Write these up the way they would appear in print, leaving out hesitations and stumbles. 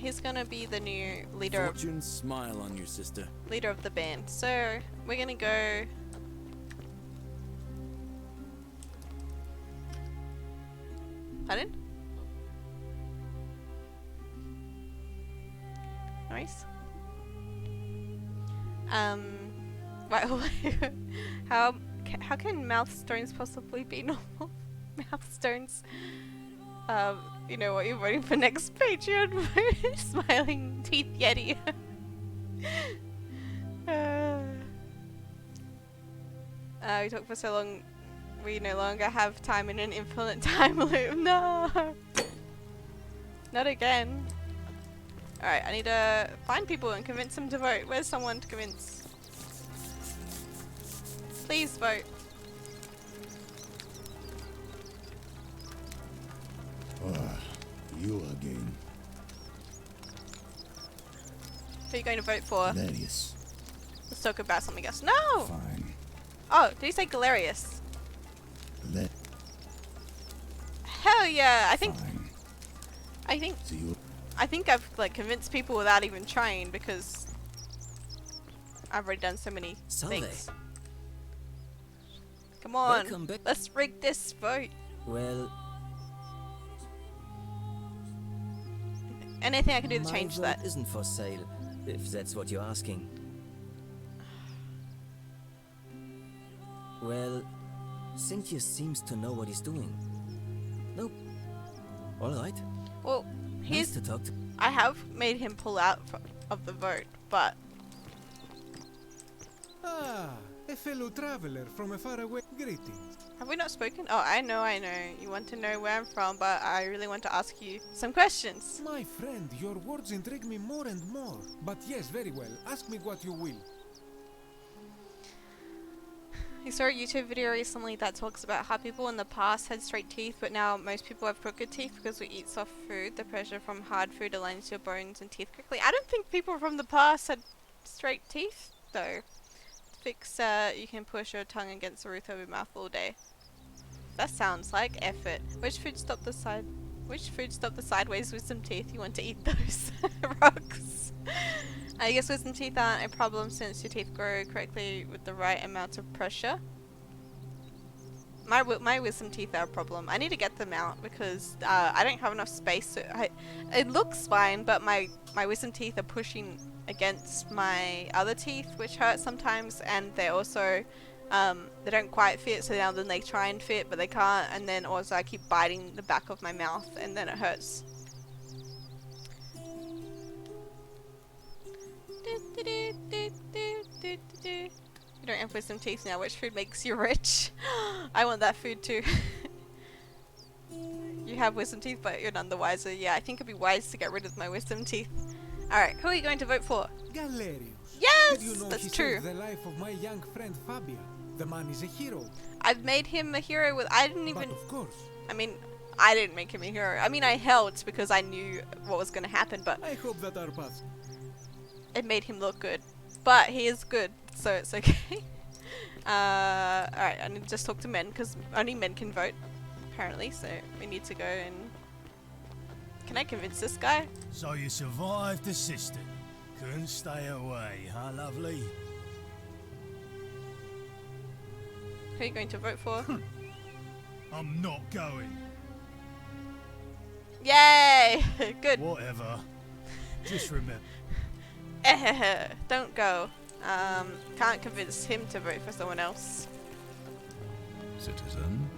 he's gonna be the new leader. Fortune smile on your sister. Leader of the band. So we're gonna go. Pardon? Nice. Right. how can mouth stones possibly be normal? Mouth stones. You know what you're voting for next Patreon? Smiling teeth Yeti. We talked for so long. We no longer have time in an infinite time loop. No. Not again. Alright, I need to find people and convince them to vote. Where's someone to convince? Please vote. You again. Who are you going to vote for? Galerius. Let's talk about something else. No! Fine. Oh, did you say Galerius? Let. Hell yeah! Fine. See you. I think I've like convinced people without even trying because I've already done so many things. Come on, let's rig this vote. Well, anything I can do to change that. Isn't for sale, if that's what you're asking. Well, Cynthia seems to know what he's doing. Nope. All right. Well, Nice to talk to. I have made him pull out of the vote, but Ah, a fellow traveler from a faraway. Greetings. have we not spoken? Oh, I know. You want to know where I'm from, but I really want to ask you some questions. My friend, your words intrigue me more and more. But yes, very well. Ask me what you will. I saw a YouTube video recently that talks about how people in the past had straight teeth, but now most people have crooked teeth because we eat soft food. The pressure from hard food aligns your bones and teeth quickly. I don't think people from the past had straight teeth, though. Fix, you can push your tongue against the roof of your mouth all day. That sounds like effort. Which food stopped the sideways wisdom teeth? You want to eat those rocks. I guess wisdom teeth aren't a problem since your teeth grow correctly with the right amount of pressure. My wisdom teeth are a problem. I need to get them out because I don't have enough space. It looks fine, but my wisdom teeth are pushing against my other teeth, which hurt sometimes, and they also they don't quite fit. So now then they try and fit, but they can't. And then also I keep biting the back of my mouth, and then it hurts. You don't have wisdom teeth now. Which food makes you rich? I want that food too. You have wisdom teeth, but you're none the wiser. Yeah, I think it'd be wise to get rid of my wisdom teeth. Alright, who are you going to vote for? Galerius. Yes! Did you know That's he true. saved the life of my young friend Fabia? The man is a hero. I've made him a hero with. I didn't even. But of course. I mean, I didn't make him a hero. I mean, I helped because I knew what was going to happen, but I hope that our paths. it made him look good. But he is good, so it's okay. Alright, I need to just talk to men because only men can vote, apparently. So we need to go and. Can I convince this guy? So you survived the system. Couldn't stay away, huh, lovely? Who are you going to vote for? I'm not going. Yay! Good. Whatever. Just remember. Don't go. Can't convince him to vote for someone else. Citizen.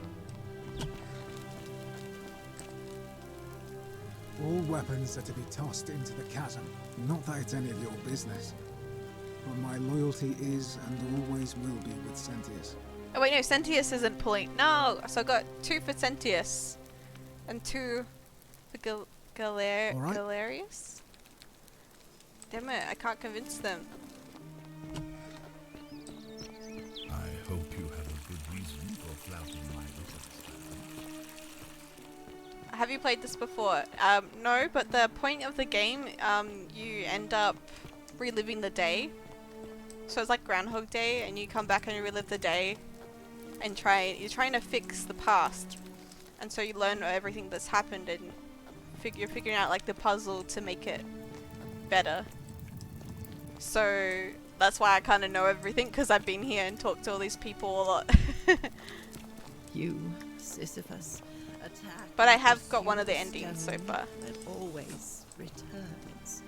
All weapons are to be tossed into the chasm. Not that it's any of your business. But my loyalty is and always will be with Sentius. Oh wait, no, Sentius isn't pulling. No! So I got 2 for Sentius. And 2 for Alright. Galerius? Damn it, I can't convince them. I hope you have a good reason for flouting my wishes. Have you played this before? No, but the point of the game, you end up reliving the day. So it's like Groundhog Day, and you come back and you relive the day, and you're trying to fix the past, and so you learn everything that's happened and figuring out like the puzzle to make it better. So that's why I kind of know everything, because I've been here and talked to all these people a lot. You, Sisyphus, attack. But I and have got pursue one of the the endings so stone far. That always returns.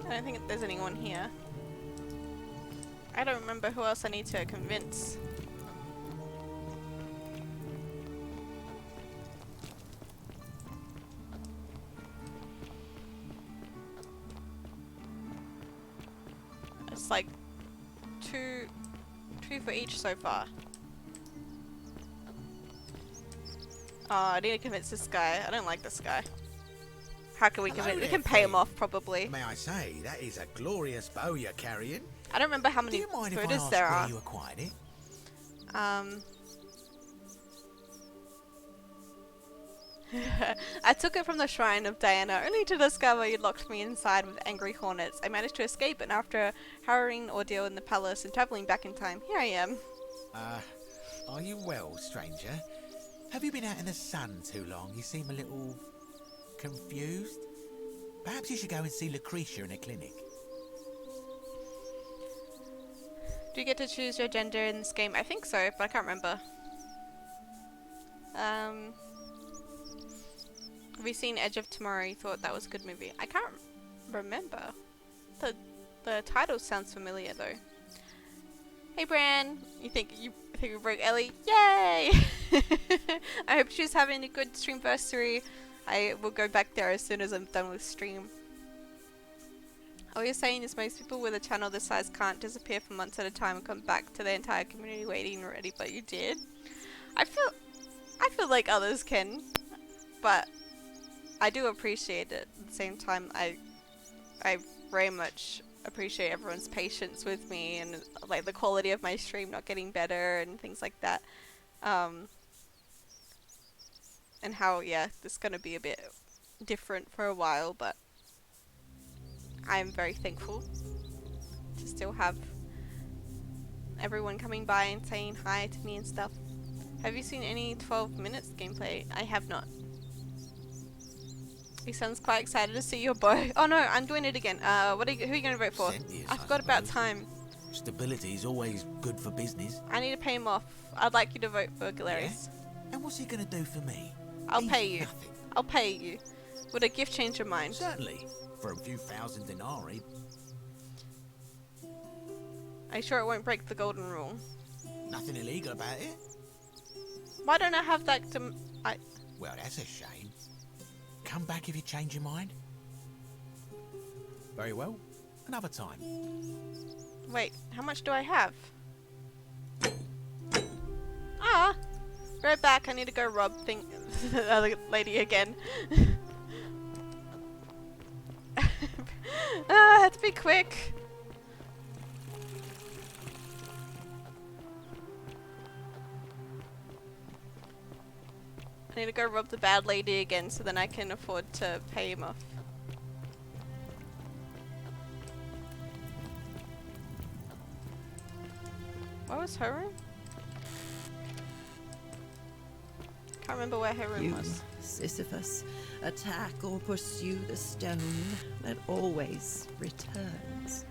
I don't think there's anyone here. I don't remember who else I need to convince. It's like two for each so far. Oh, I need to convince this guy. I don't like this guy. How can we convince? We can pay him off probably. May I say, that is a glorious bow you're carrying. I don't remember how Do many you mind if I photos ask there where are. you acquired it? I took it from the shrine of Diana, only to discover you locked me inside with angry hornets. I managed to escape, and after a harrowing ordeal in the palace and travelling back in time, here I am. Are you well, stranger? Have you been out in the sun too long? You seem a little confused. Perhaps you should go and see Lucretia in a clinic. Do you get to choose your gender in this game? I think so, but I can't remember. Have you seen Edge of Tomorrow? You thought that was a good movie? I can't remember. The title sounds familiar though. Hey Bran, you think we broke Ellie? Yay! I hope she's having a good streamversary. I will go back there as soon as I'm done with stream. All you're saying is most people with a channel this size can't disappear for months at a time and come back to their entire community waiting already, but you did. I feel like others can, but I do appreciate it. At the same time, I very much appreciate everyone's patience with me and like the quality of my stream not getting better and things like that. And how, yeah, this is gonna be a bit different for a while, but I'm very thankful to still have everyone coming by and saying hi to me and stuff. Have you seen any 12 minutes gameplay? I have not. He sounds quite excited to see your bow. Oh no, I'm doing it again. Who are you gonna vote for? Cynthia's, I forgot about time. Stability is always good for business. I need to pay him off. I'd like you to vote for Galerius. And what's he going to do for me? I'll He's pay you. Nothing. I'll pay you. Would a gift change your mind? Certainly. For a few thousand denarii. Are you sure it won't break the golden rule? Nothing illegal about it. Why don't I have that Well, that's a shame. Come back if you change your mind. Very well. Another time. Wait, how much do I have? Ah! Right back, I need to go rob the other lady again. I had to be quick. I need to go rob the bad lady again so then I can afford to pay him off. What was her room? Can't remember where her room You, was. Sisyphus, attack or pursue the stone that always returns.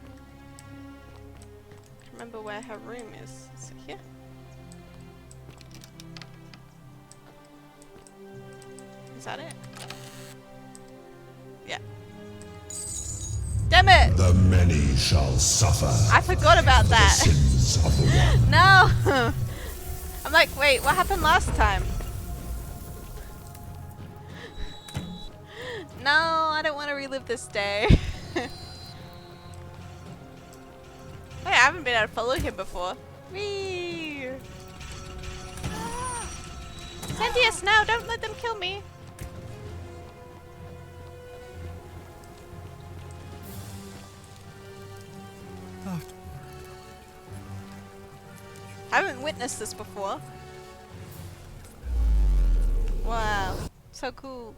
Can't remember where her room is. Is it here? Is that it? Yeah. Damn it! The many shall suffer. I forgot about for the that. sins of the one. No! I'm like, wait, what happened last time? No, I don't want to relive this day. Hey, I haven't been able to follow him before. Whee! Cynthia, no, don't let them kill me. I haven't witnessed this before. Wow, so cool.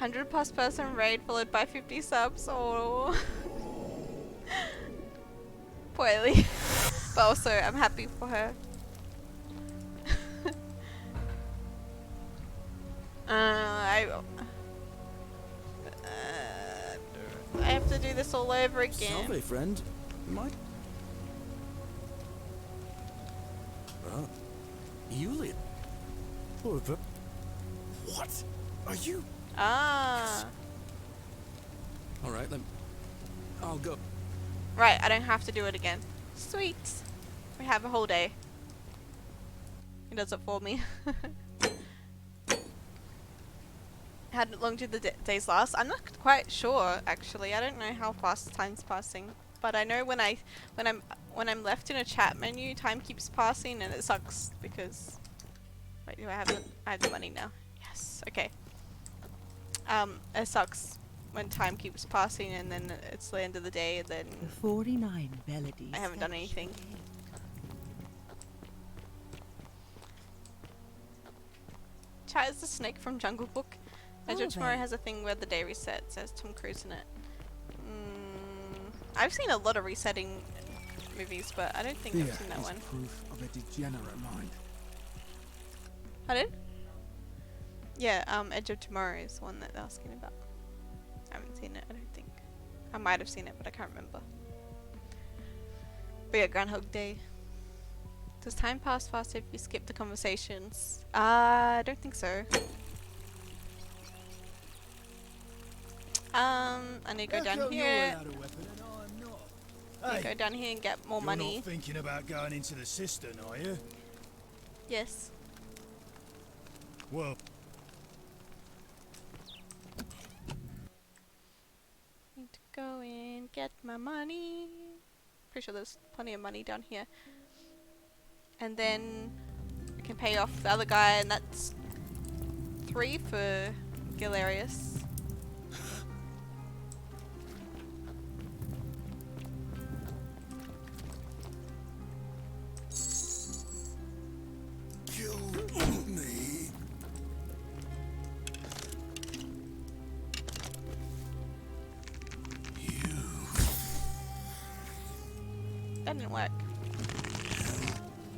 100+ person raid followed by 50 subs. Oh. Poor Ellie. But also, I'm happy for her. I have to do this all over again. Salve, friend. Might. Yulia. What? Are you? Ah. Alright, then. I'll go. Right, I don't have to do it again. Sweet. We have a whole day. He does it for me. How long did the days last? I'm not quite sure actually. I don't know how fast time's passing, but I know when I'm left in a chat menu, time keeps passing and it sucks because. Wait, do I have the money now? Yes. Okay. It sucks when time keeps passing and then it's the end of the day and then The 49 melodies. I haven't done anything. Chat is the snake from Jungle Book. Edge of Tomorrow has a thing where the day resets. Says Tom Cruise in it. I've seen a lot of resetting movies, but I don't think I've seen that one. Proof of a degenerate mind. Pardon? Yeah, Edge of Tomorrow is the one that they're asking about. I haven't seen it, I don't think. I might have seen it, but I can't remember. But yeah, Groundhog Day. Does time pass faster if you skip the conversations? I don't think so. I need to go down here. Go down here and get more money. You're not thinking about going into the cistern, are you? Yes. Well, Need to go in, get my money. Pretty sure there's plenty of money down here. And then I can pay off the other guy, and that's 3 for Galerius. That didn't work.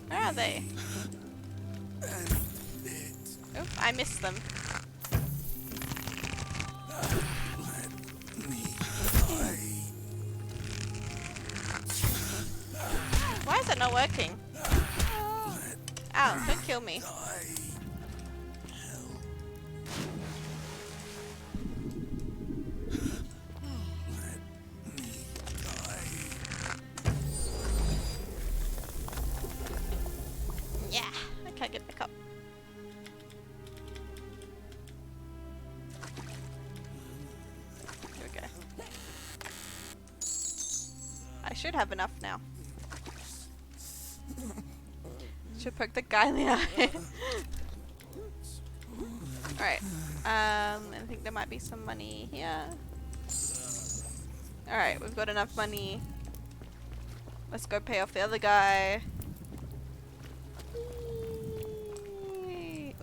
Where are they? Oop, I missed them. Why is it not working? Ow, don't kill me. Yeah, I can't get back up. Here we go. I should have enough now. Should poke the guy in the eye. Alright. I think there might be some money here. Alright, we've got enough money. Let's go pay off the other guy.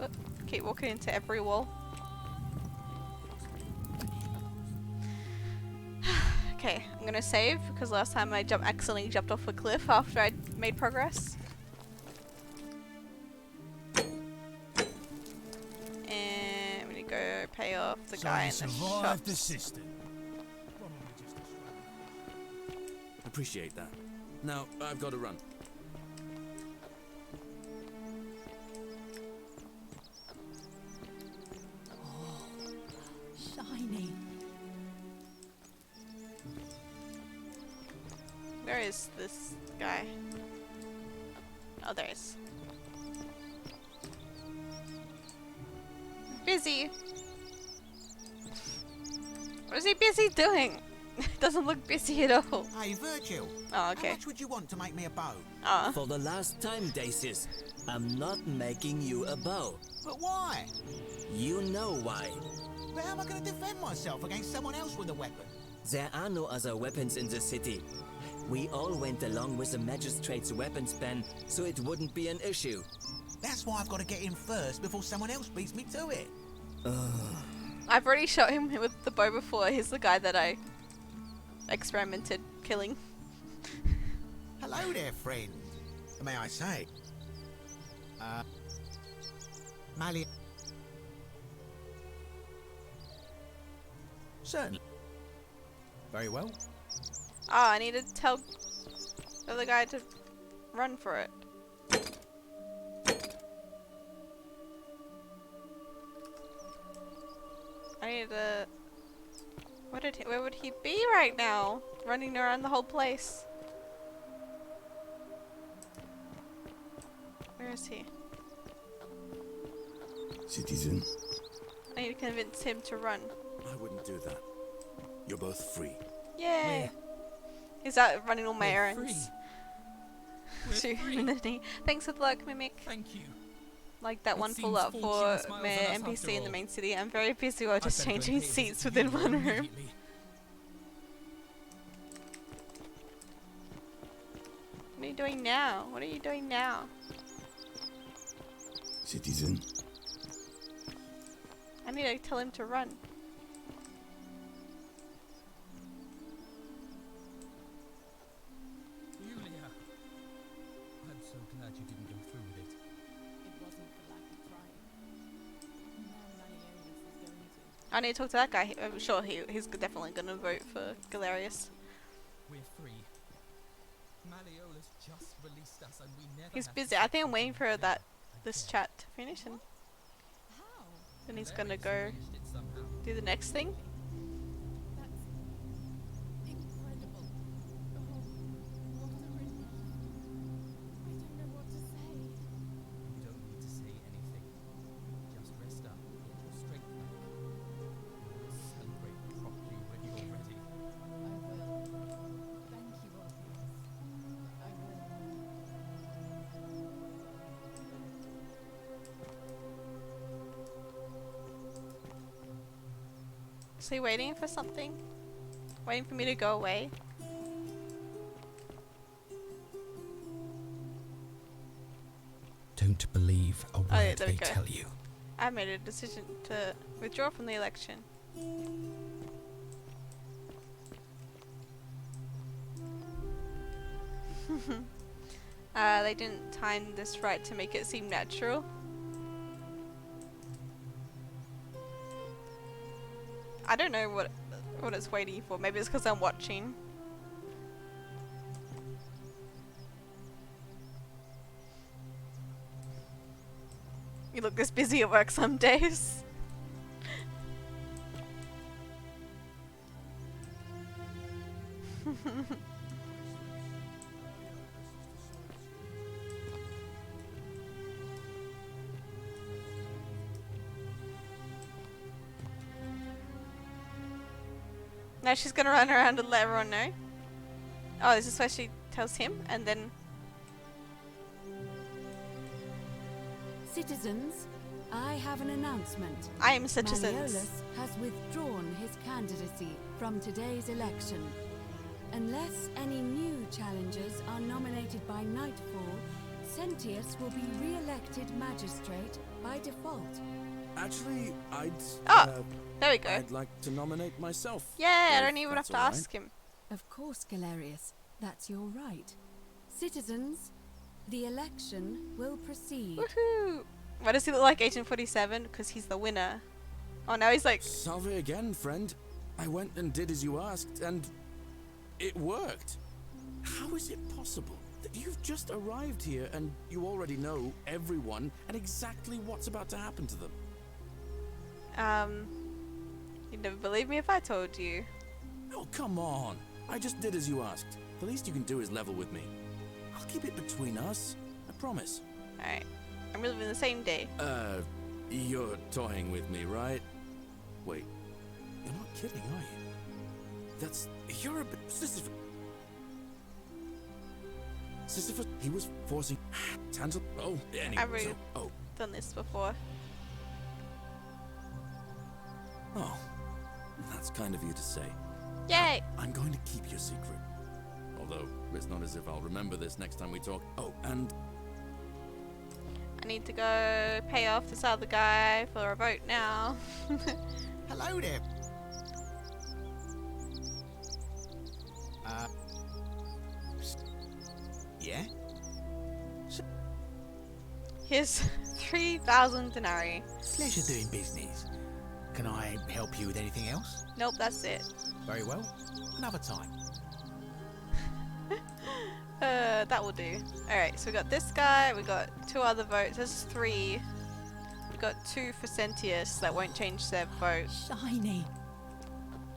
Oop, keep walking into every wall. Okay, I'm gonna save because last time I accidentally jumped off a cliff after I made progress. And I'm gonna go pay off the guy in the shop. the cistern. Appreciate that. Now, I've got to run. Shiny. Where is this guy? Oh, there he is. Busy. What is he busy doing? Doesn't look busy at all. Hey, Virgil. Oh, okay. How much would you want to make me a bow? Oh. For the last time, Dacis, I'm not making you a bow. But why? You know why. But how am I going to defend myself against someone else with a weapon? There are no other weapons in the city. We all went along with the magistrate's weapons ban, so it wouldn't be an issue. That's why I've got to get in first before someone else beats me to it. I've already shot him with the bow before. He's the guy that I experimented killing. Hello there, friend. May I say? Mali. Certainly. Very well. Oh, I need to tell the other guy to run for it. I need to... where would he be right now? Running around the whole place. Where is he? Citizen, I need to convince him to run. I wouldn't do that. You're both free. Yay! He's out running all my We're errands. We're free. Thanks for the luck, Mimic. Thank you. Like that It one seems pull up fortune for smiles my on us NPC after in the all. main city. I'm very busy while I just better go and changing pay a visit seats to within you one room. immediately. What are you doing now? What are you doing now? citizen, I need to tell him to run. Yulia, I'm so glad you didn't go through with it. It wasn't for lack of trying. Now Malleolus is going to. I need to talk to that guy. I'm sure he's definitely going to vote for Galerius. We're free. Malleolus just released us and we never He's have busy. to I think I'm sit waiting for together this again. chat to finish and How? then he's going to Galerius go arranged it somehow. do the next thing. That's incredible. Oh, what a relief. I don't know what to say. You don't need to say anything. Just rest up, get your strength back. We'll celebrate properly when you're ready. I will. Thank you, Orpheus. I will. Is he waiting for something? Waiting for me to go away? Don't believe a word yeah, there we they go. tell you. I made a decision to withdraw from the election. They didn't time this right to make it seem natural. I don't know what it's waiting for. Maybe it's because I'm watching. You look this busy at work some days. Now she's gonna run around and let everyone know. Oh, is this where she tells him and then... Citizens, I have an announcement. I am citizens. Malleolus has withdrawn his candidacy from today's election. Unless any new challengers are nominated by nightfall, Sentius will be re-elected magistrate by default. Actually, There we go. I'd like to nominate myself. Yeah, I if don't even have that's to all right. ask him. Of course, Galerius, that's your right. Citizens, the election will proceed. Woohoo! Why does he look like Agent 47? Because he's the winner. Oh, now he's like... Salve again, friend. I went and did as you asked, and it worked. How is it possible that you've just arrived here and you already know everyone and exactly what's about to happen to them? You'd never believe me if I told you. Oh, come on. I just did as you asked. The least you can do is level with me. I'll keep it between us. I promise. Alright. And we're living the same day. You're toying with me, right? Wait. You're not kidding, are you? You're a bit... Sisyphus, he was forcing... Tansel... Oh, anyway, I've already so... done this before. Oh. That's kind of you to say. Yay! I'm going to keep your secret. Although, it's not as if I'll remember this next time we talk. Oh, and... I need to go pay off this other guy for a vote now. Hello there. Yeah? Here's 3,000 denarii. Pleasure doing business. Can I help you with anything else? Nope, that's it. Very well. Another time. That will do. Alright, so we got this guy, we got 2 other votes. There's 3. We got 2 for Sentius that won't change their vote. Shiny.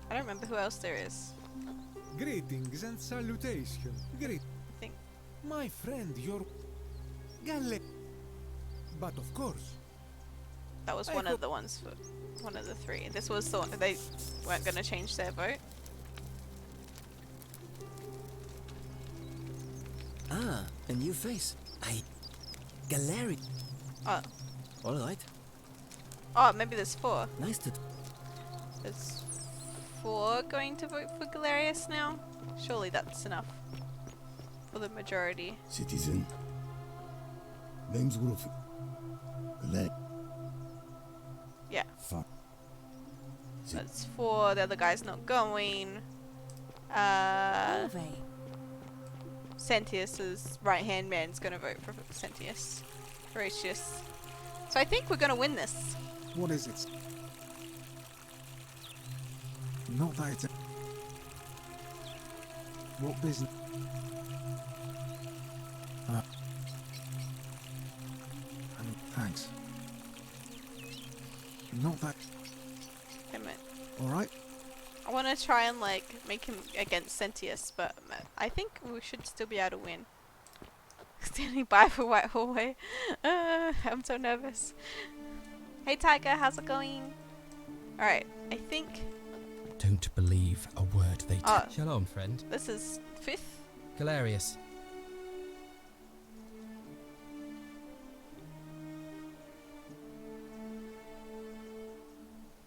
I don't remember who else there is. Greetings and salutations. I think My friend, your Galle. But of course, that was one of the ones for one of the 3. This was the one they weren't going to change their vote. Ah, a new face. Gallery. Oh. Alright. Oh, maybe there's 4. Nice to... There's 4 going to vote for Galerius now? Surely that's enough for the majority. Citizen. Name's Wolf. Yeah. Fuck. That's 4. The other guy's not going. Sentius's right-hand man's gonna vote for Sentius. Horatius. So I think we're gonna win this. What is it? Not that it's... What business? Thanks. Not that... Wait a minute. Alright. I want to try and like make him against Sentius, but I think we should still be able to win. Standing by for White Hallway. I'm so nervous. Hey Tiger, how's it going? Alright, I think... Don't believe a word they tell. Oh, Shalom, friend. this is 5th? Galerius.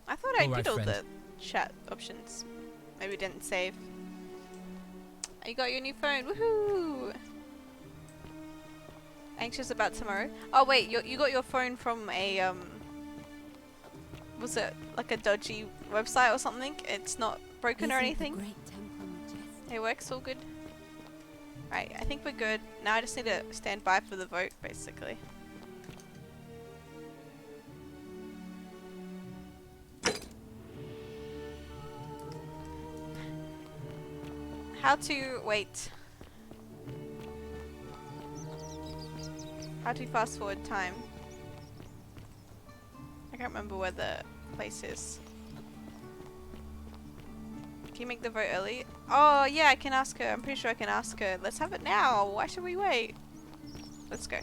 I thought I Alright, did all the friend. chat options. Maybe didn't save. You got your new phone, woohoo! Anxious about tomorrow? Oh wait, you got your phone from a was it like a dodgy website or something? It's not broken or anything? It works all good? Right, I think we're good. Now I just need to stand by for the vote, basically. How to wait. How to fast forward time. I can't remember where the place is. Can you make the vote early? Oh yeah, I can ask her. I'm pretty sure I can ask her. Let's have it now. Why should we wait? Let's go.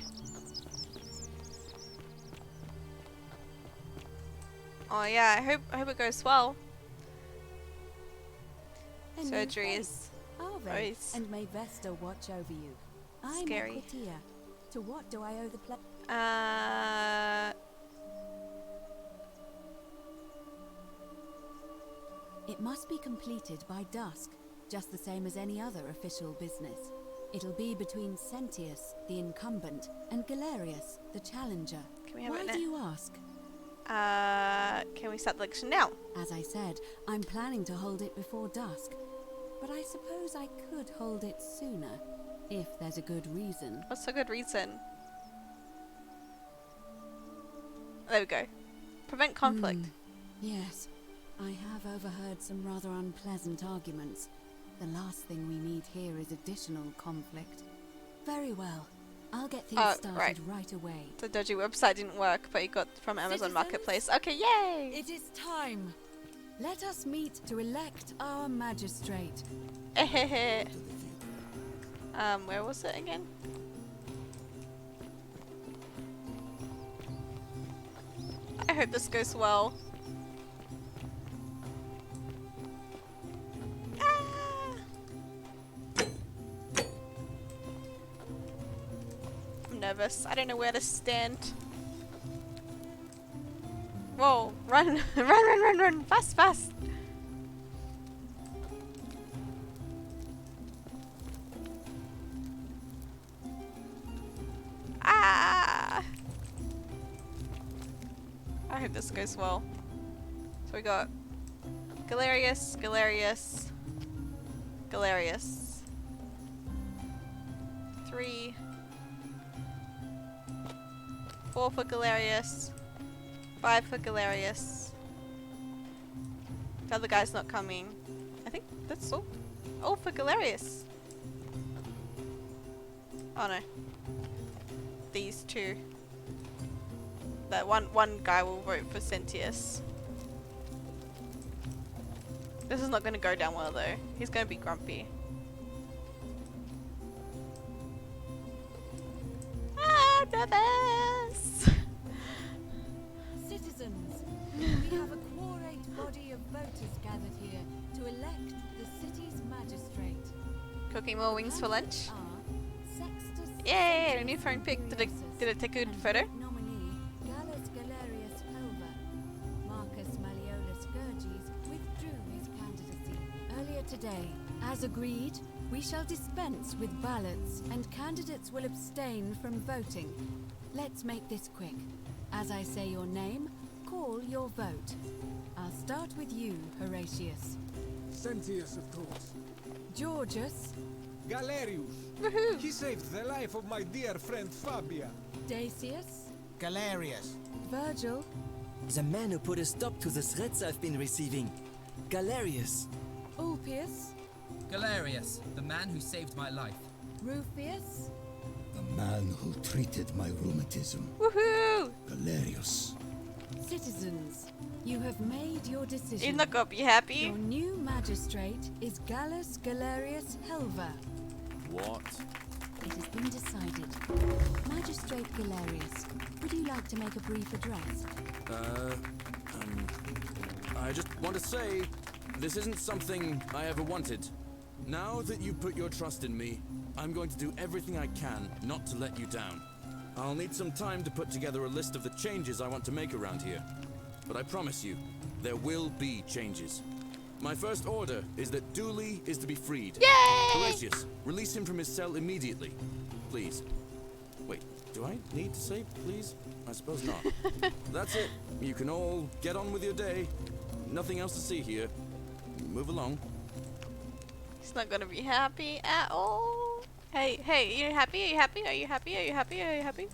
Oh yeah, I hope it goes well. Surgery is always and may Vesta watch over you. I'm scary. Equitia. To what do I owe the ple- It must be completed by dusk, just the same as any other official business. It'll be between Sentius, the incumbent, and Galerius, the challenger. Can we have Why it now? do you ask? Can we start the election now? As I said, I'm planning to hold it before dusk. But I suppose I could hold it sooner, if there's a good reason. What's a good reason? There we go. Prevent conflict. Yes, I have overheard some rather unpleasant arguments. The last thing we need here is additional conflict. Very well. I'll get things started right away. The dodgy website didn't work, but you got from Amazon Citizens? Marketplace. Okay, yay! It is time. Let us meet to elect our magistrate. Where was it again? I hope this goes well. Ah! I'm nervous. I don't know where to stand. Whoa, run, run, fast, fast. Ah! I hope this goes well. So we got Galerius, Galerius, Galerius. 3, 4 for Galerius, 5 for Galerius. The other guy's not coming. I think that's all for Galerius. Oh no. These two. That one guy will vote for Sentius. This is not going to go down well though. He's going to be grumpy. Ah, nervous! Citizens, we have a quorate body of voters gathered here to elect the city's magistrate. Cooking more wings for lunch. Sextus Yay! A new phone pic. Did it take a good photo? nominee Gallus Galerius Helva. Marcus Malleolus Gurges withdrew his candidacy earlier today. As agreed, we shall dispense with ballots and candidates will abstain from voting. Let's make this quick. As I say your name, call your vote. I'll start with you, Horatius. Sentius, of course. Georgius. Galerius. He saved the life of my dear friend Fabia. Dacius. Galerius. Virgil. The man who put a stop to the threats I've been receiving. Galerius. Ulpius. Galerius, the man who saved my life. Rufius. The man who treated my rheumatism. Woohoo! Galerius. Citizens, you have made your decision. He's not gonna be happy. Your new magistrate is Gallus Galerius Helva. What? It has been decided. Magistrate Galerius, would you like to make a brief address? I just want to say, this isn't something I ever wanted. Now that you put your trust in me, I'm going to do everything I can not to let you down. I'll need some time to put together a list of the changes I want to make around here. But I promise you, there will be changes. My first order is that Dooley is to be freed. Yay! Horatius, release him from his cell immediately. Please. Wait, do I need to say please? I suppose not. That's it. You can all get on with your day. Nothing else to see here. Move along. He's not gonna be happy at all. Hey, are you happy? Are you happy? Are you happy? Are you happy? Are you happy?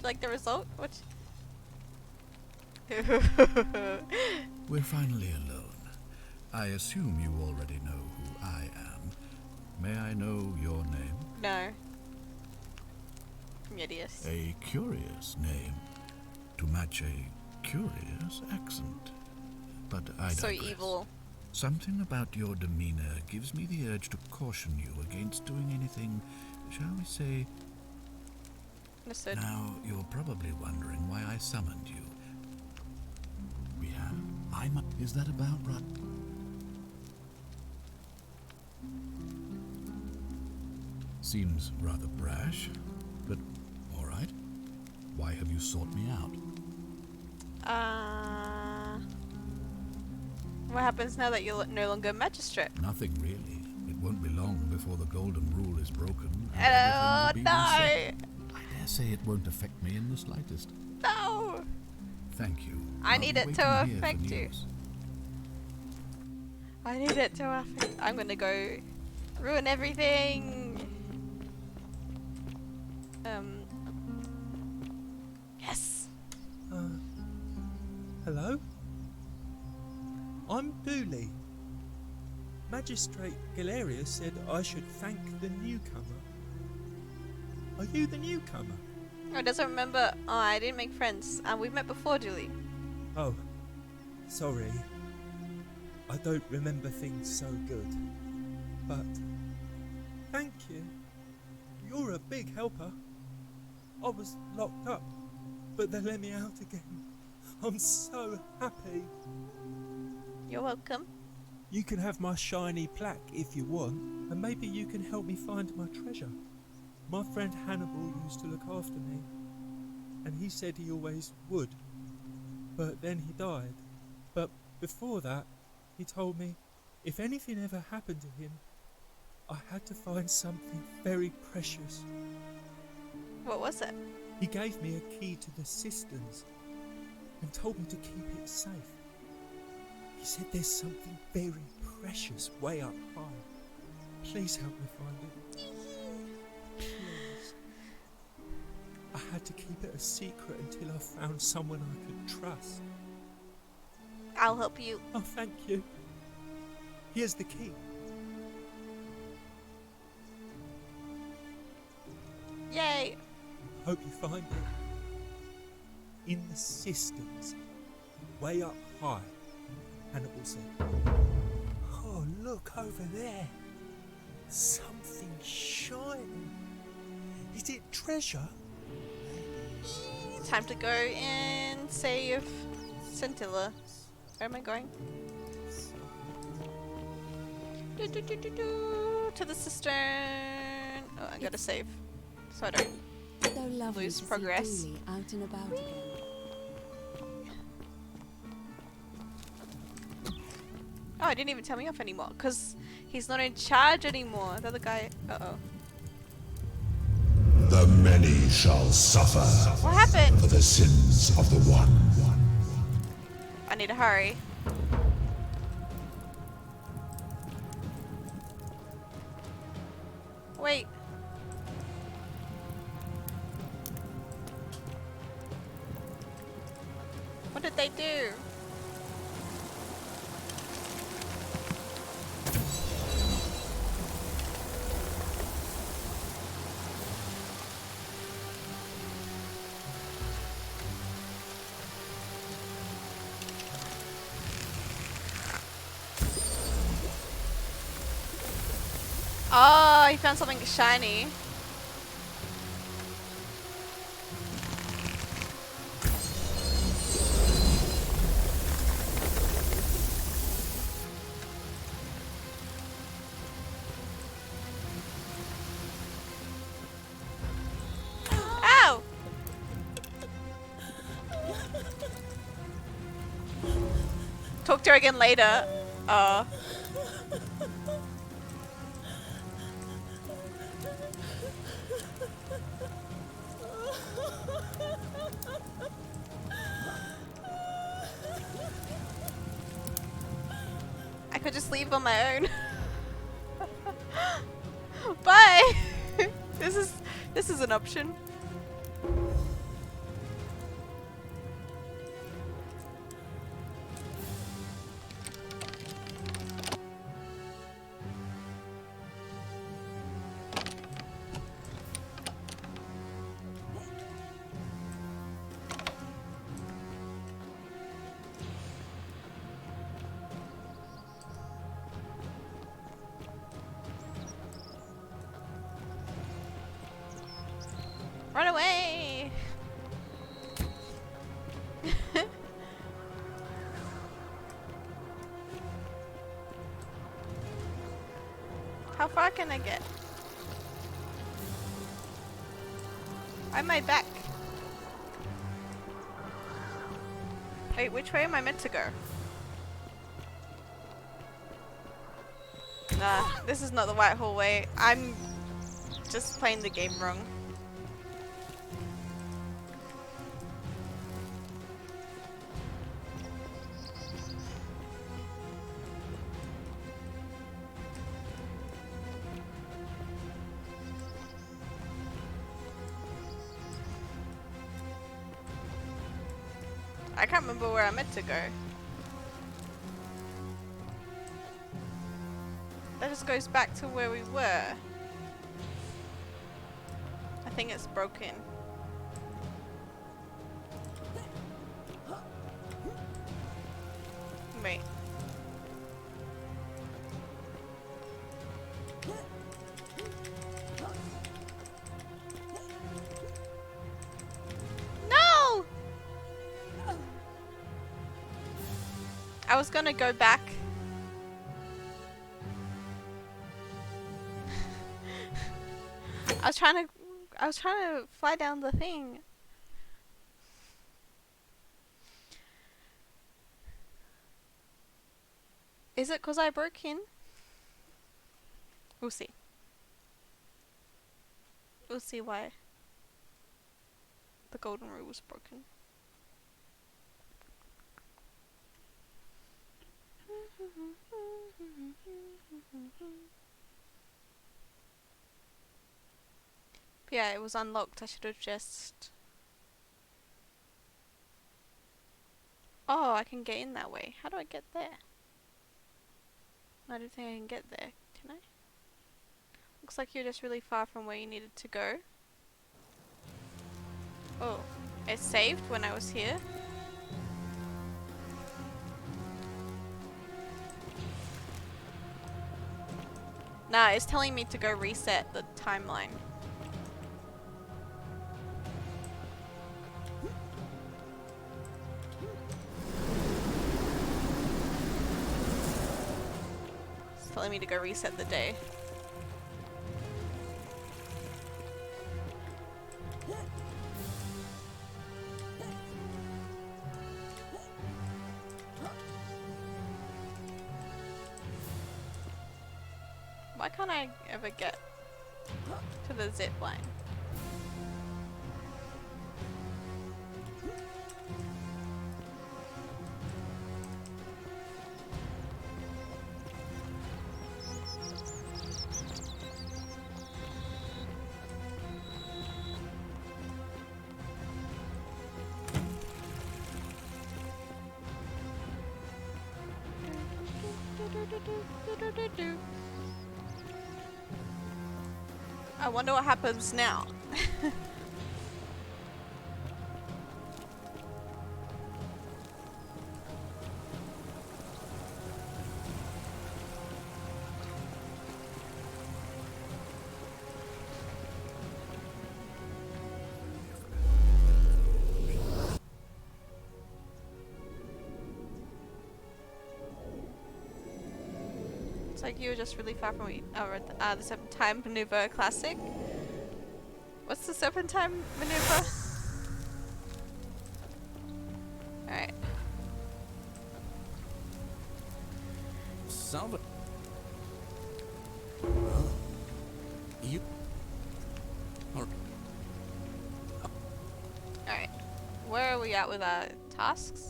Like the result? What? We're finally alone. I assume you already know who I am. May I know your name? No. Medius. A curious name to match a curious accent. But I So digress. evil. Something about your demeanor gives me the urge to caution you against doing anything, shall we say... Understood. Now, you're probably wondering why I summoned you. Is that about right? Seems rather brash, but all right. Why have you sought me out? What happens now that you're no longer magistrate? Nothing really. It won't be long before the golden rule is broken. And Oh, everything will be no! reset. I dare say it won't affect me in the slightest. No! Thank you. I I'll need be it waiting to here for affect you. news. I need it to affect. I'm gonna go ruin everything. Yes. Hello? I'm Dooley. Magistrate Galerius said I should thank the newcomer. Are you the newcomer? Oh, doesn't remember. Oh, I didn't make friends. We've met before, Julie. Oh, sorry. I don't remember things so good. But thank you. You're a big helper. I was locked up, but they let me out again. I'm so happy. You're welcome. You can have my shiny plaque if you want, and maybe you can help me find my treasure. My friend Hannibal used to look after me, and he said he always would. But then he died. But before that, he told me if anything ever happened to him, I had to find something very precious. What was it? He gave me a key to the cisterns and told me to keep it safe. He said there's something very precious way up high. Please help me find it. Please. I had to keep it a secret until I found someone I could trust. I'll help you. Oh, thank you. Here's the key. Yay! Hope you find it. In the cisterns, way up high, Hannibal said. Oh, look over there. Something shining. Is it treasure? Time to go and save Scintilla. Where am I going? To the cistern. Oh, I gotta save. So I don't lose progress. Out and about again. Oh, I didn't even tell me off anymore because he's not in charge anymore. The other guy. Uh-oh. The many shall suffer. What happened? For the sins of the one. I need to hurry. Wait. What did they do? Oh, he found something shiny. Ow! Talk to her again later. I could just leave on my own. Bye. This is an option. Run away! How far can I get? Why am I back? Wait, which way am I meant to go? Nah, this is not the Whitehall way. I'm just playing the game wrong. I can't remember where I meant to go. That just goes back to where we were. I think it's broken. Wait. No! I was gonna go back. I was trying to fly down the thing. Is it 'cause I broke in? We'll see. We'll see why the golden rule was broken. But yeah, it was unlocked. I should have just... Oh, I can get in that way. How do I get there? I don't think I can get there. Can I? Looks like you're just really far from where you needed to go. Oh, it saved when I was here. Nah, it's telling me to go reset the timeline. It's telling me to go reset the day. Why can't I ever get to the zip line? I wonder what happens now. It's like you were just really far from the Serpentine Maneuver Classic. What's the Serpentine Maneuver? Alright. Salva. You. Alright. Where are we at with our tasks?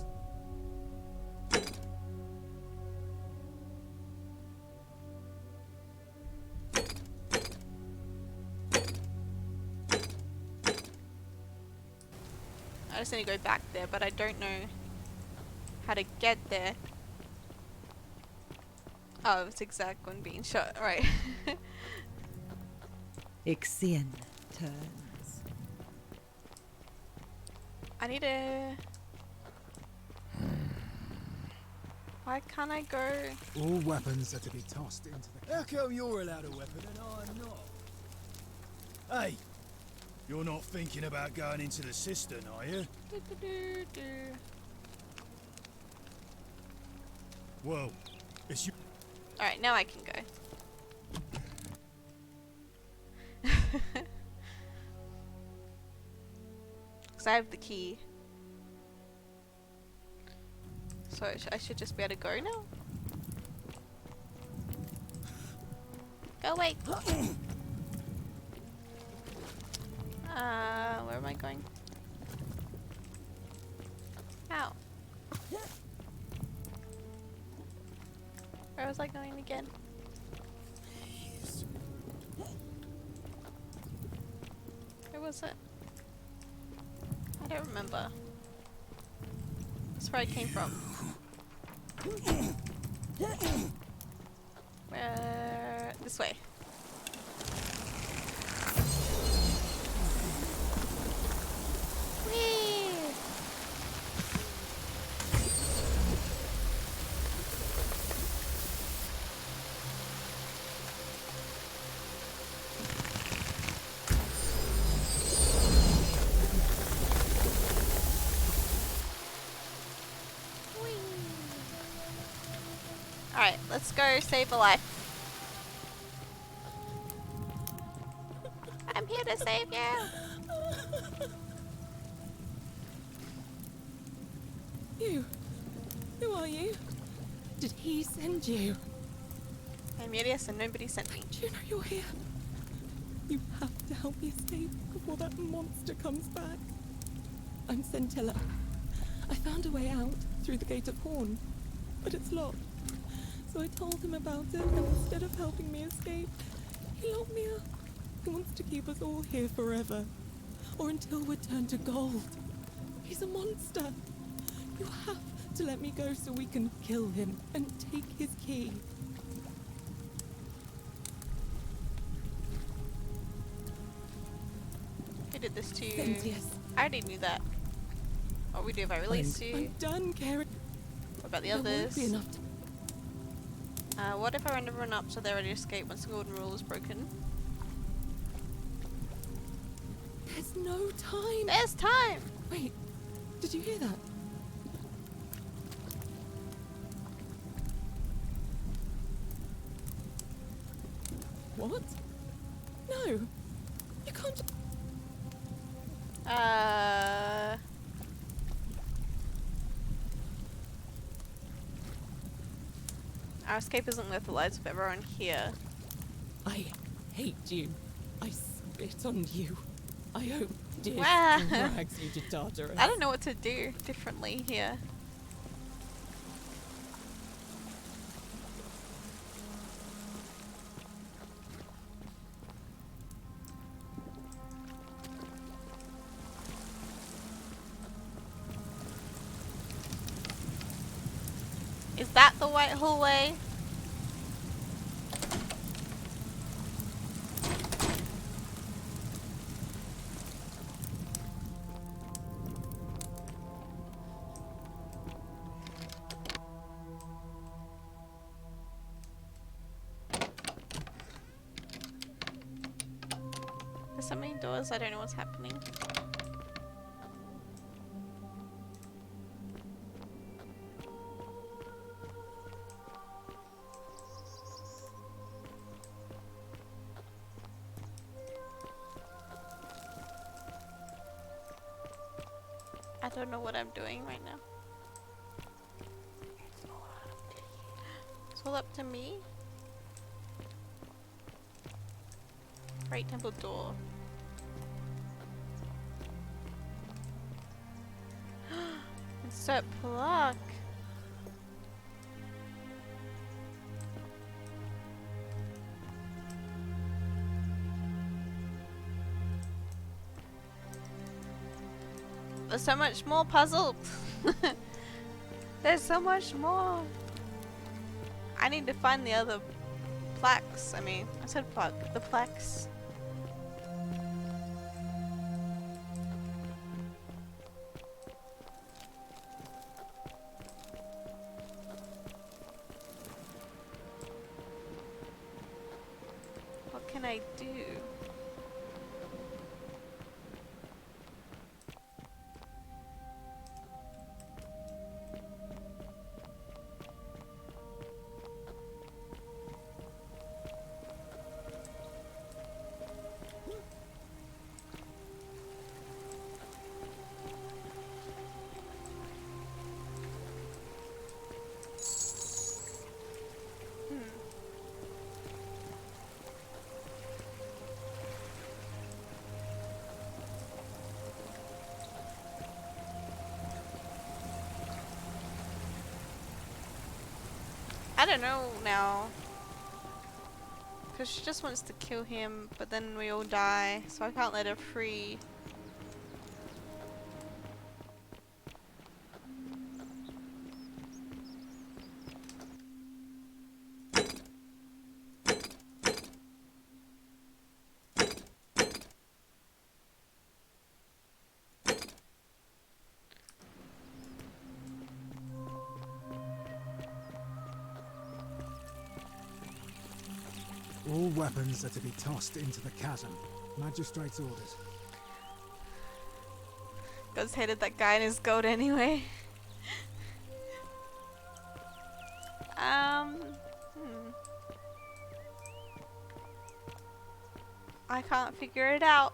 I just need to go back there, but I don't know how to get there. Oh, it's exact when being shot, right. Ixion turns. I need to... Why can't I go? All weapons are to be tossed into the... How come you're allowed a weapon and I'm not? Hey, you're not thinking about going into the cistern, are you? Well, it's you. Alright, now I can go. Because I have the key. So I should just be able to go now? Go away! Where am I going? How? Where was I going again? Where was it? I don't remember. That's where I came from. Where? This way. Whee! Alright, let's go save a life. I'm here to save you! You? Who are you? Did he send you? I'm Mirius and nobody sent me. Do you know you're here? You have to help me escape before that monster comes back. I'm Scintilla. I found a way out through the Gate of Horn, but it's locked. So I told him about it, and instead of helping me escape, he locked me up. He wants to keep us all here forever. Or until we're turned to gold. He's a monster. You have to let me go so we can kill him and take his key. Who did this to you? Cynthia. I already knew that. What we do if I release you? I'm done caring. What about the There won't others? be enough What if I round everyone up so they're ready to escape once the golden rule is broken? There's no time. There's time! Wait, did you hear that? What? No. You can't. Our escape isn't worth the lives of everyone here. I hate you. I spit on you. I hope Dick Wow. drags you to Tartarus. I don't know what to do differently here. Is that the white hallway? There's so many doors, I don't know what's happening. I don't know what I'm doing right now. It's all up to me. Right temple door. Insert plug. There's so much more puzzle. There's so much more. I need to find the other plaques. I mean, I said plug. The plaques. What can I do? I don't know now. Because she just wants to kill him, but then we all die, so I can't let her free. All weapons are to be tossed into the chasm. Magistrate's orders. God's hated that guy and his goat anyway. I can't figure it out.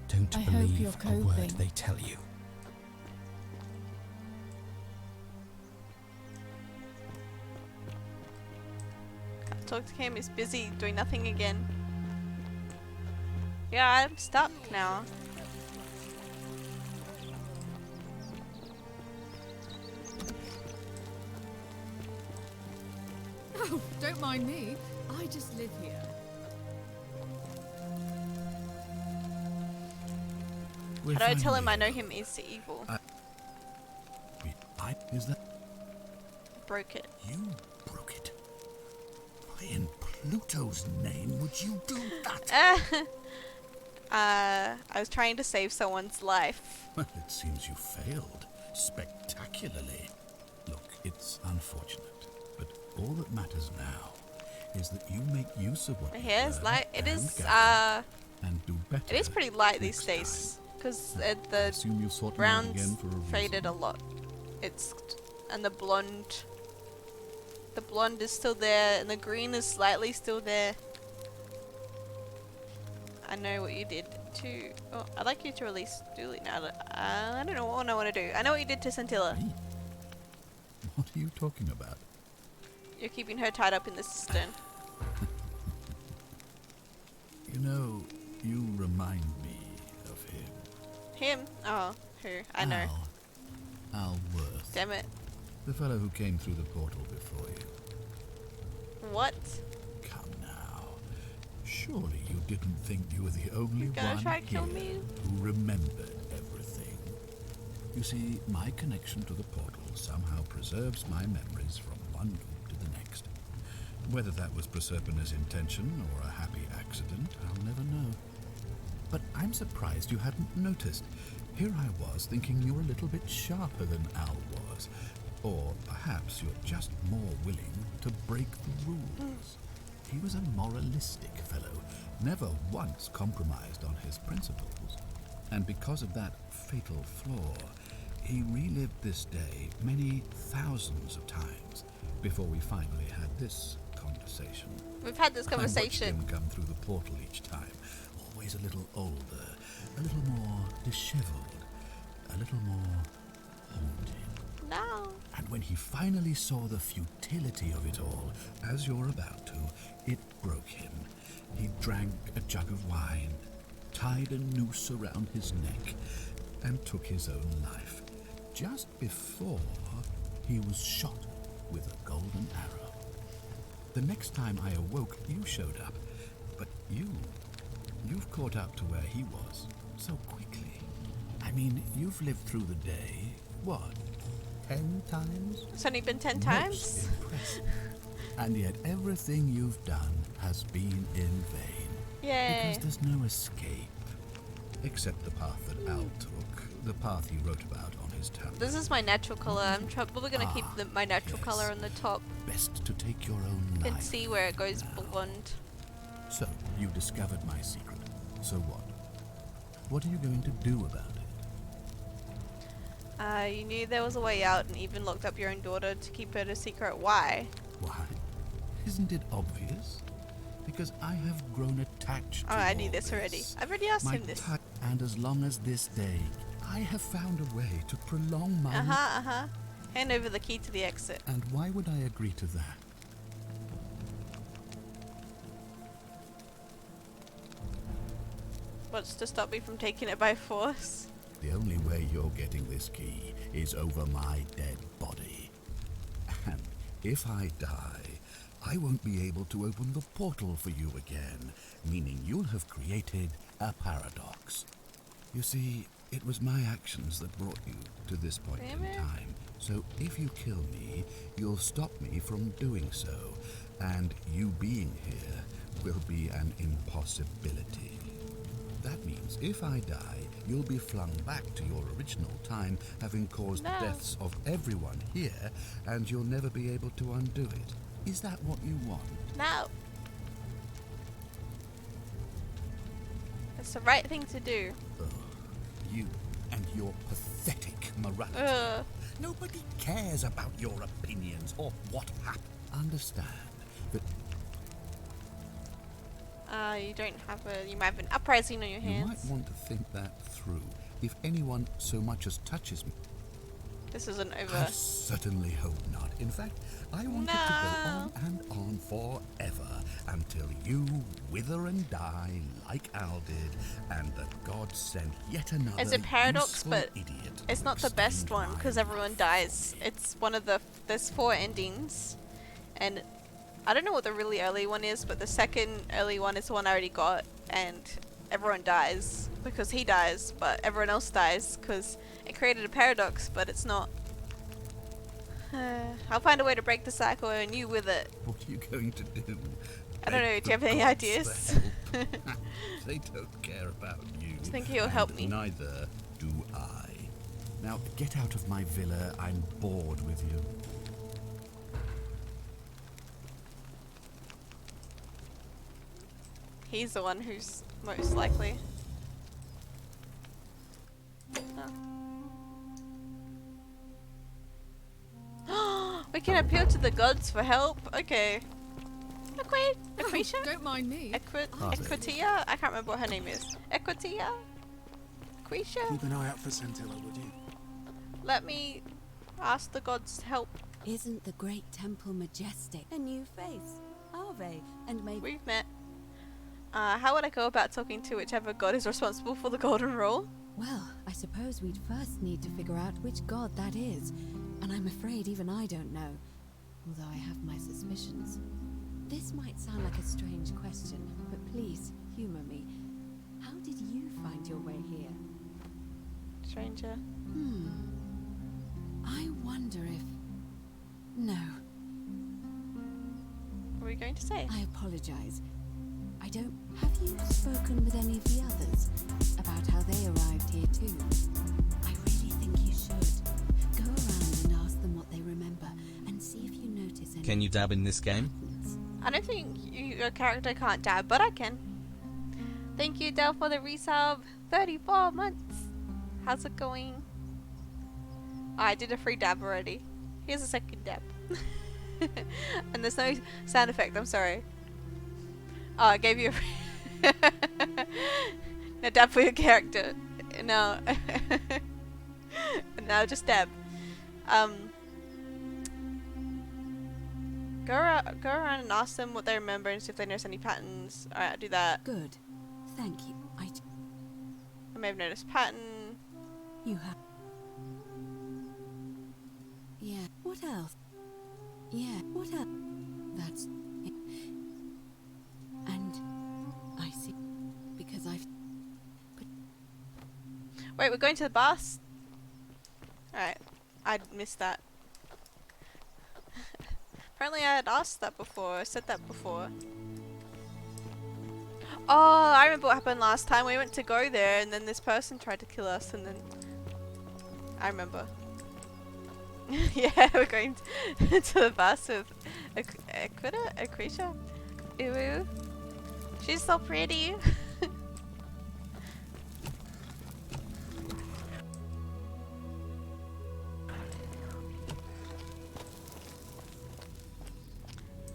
Don't I hope believe you're a word coping. they tell you. Talk to him, he's busy doing nothing again. Yeah, I'm stuck now. Oh, don't mind me. I just live here. How do I tell him I know him is evil? Is that Broke it. you broke it? Why in Pluto's name would you do that? I was trying to save someone's life. Well, it seems you failed spectacularly. Look, it's unfortunate, but all that matters now is that you make use of what My you hair is learned light. It and is gather and do better. it is pretty light these next days because I the assume you sought me out brown's again for a reason. faded a lot. It's and the blonde is still there and the green is slightly still there. I know what you did to. Oh, I'd like you to release Dooley now. I don't know what I want to do. I know what you did to Scintilla. Me? What are you talking about? You're keeping her tied up in the cistern. You know, you remind me of him. Him? Oh, who? I know. Al Worth. Damn it. The fellow who came through the portal before you. What? Come now. Surely you didn't think you were the only You're gonna one try to kill here me? who remembered everything. You see, my connection to the portal somehow preserves my memories from one loop to the next. Whether that was Proserpina's intention or a happy accident, I'll never know. But I'm surprised you hadn't noticed. Here I was thinking you were a little bit sharper than Al was. Or perhaps you're just more willing to break the rules. He was a moralistic fellow, never once compromised on his principles. And because of that fatal flaw, he relived this day many thousands of times before we finally had this conversation. We've had this conversation. I watched him come through the portal each time, always a little older, a little more disheveled, a little more haunted. No. And when he finally saw the futility of it all, as you're about to, it broke him. He drank a jug of wine, tied a noose around his neck, and took his own life, just before he was shot with a golden arrow. The next time I awoke, you showed up, but you've caught up to where he was so quickly. I mean, you've lived through the day, what, 10 times? It's only been 10 Most times? impressive. And yet everything you've done has been in vain. Yay. Because there's no escape. Except the path that Al took, the path he wrote about on his tablet. This is my natural color. I'm probably going to keep my natural color on the top. Best to take your own You life. can see where it goes blonde. So, you discovered my secret. So what? What are you going to do about it? You knew there was a way out and even locked up your own daughter to keep it a secret. Why? Why? Isn't it obvious? Because I have grown attached to I knew all this already. I've already asked My him this. And as long as this day, I have found a way to prolong my... Hand over the key to the exit. And why would I agree to that? What's to stop me from taking it by force? The only way you're getting this key is over my dead body. And if I die, I won't be able to open the portal for you again, meaning you'll have created a paradox. You see, it was my actions that brought you to this point in time. So if you kill me, you'll stop me from doing so, and you being here will be an impossibility. That means if I die, you'll be flung back to your original time, having caused the deaths of everyone here, and you'll never be able to undo it. Is that what you want? No. It's the right thing to do. You and your pathetic morality. Nobody cares about your opinions or what happened. Understand that you don't have you might have an uprising on your you hands. might want to think that through. If anyone so much as touches me, This isn't over. I certainly hope not. In fact, I want it to go on and on forever until you wither and die like Al did, and that God sent yet another It's a paradox, useful but idiot it's not the best one because everyone dies. It's one of the there's 4 endings, and I don't know what the really early one is, but the second early one is the one I already got, and everyone dies because he dies, but everyone else dies because it created a paradox, but it's not. I'll find a way to break the cycle and you with it. What are you going to do? I don't know, do you have any ideas? They don't care about you. I think he'll help me. Neither do I. Now, get out of my villa. I'm bored with you. He's the one who's most likely. Oh. We can appeal to the gods for help. Okay. Equatia? Don't mind me. Equitia? I can't remember what her name is. Equitia? Equatia? Keep an eye out for Scintilla, would you? Let me ask the gods to help. Isn't the great temple majestic? A new face, Ave, and maybe we've met. How would I go about talking to whichever god is responsible for the golden rule? Well, I suppose we'd first need to figure out which god that is, and I'm afraid even I don't know, although I have my suspicions. This might sound like a strange question, but please humor me. How did you find your way here? Stranger. I wonder if... No. What are we going to say? I apologize. I don't... Have you spoken with any of the others about how they arrived here too? I really think you should. Go around and ask them what they remember and see if you notice any... Can you dab in this game? I don't think your character can't dab, but I can. Thank you, Del, for the resub. 34 months. How's it going? Oh, I did a free dab already. Here's a second dab. And there's no sound effect, I'm sorry. Oh, I gave you a now dab for your character. No. Now just dab. Go around and ask them what they remember and see if they notice any patterns. Alright, I'll do that. Good. Thank you. I may have noticed pattern. You have... Yeah. What else? Yeah. What else? That's... And... I see. Because I've... Wait, we're going to the baths? Alright. I missed that. Apparently I had asked that before. I said that before. Oh, I remember what happened last time. We went to go there and then this person tried to kill us and then... I remember. Yeah, we're going to the bus with Equita? Ew. She's so pretty.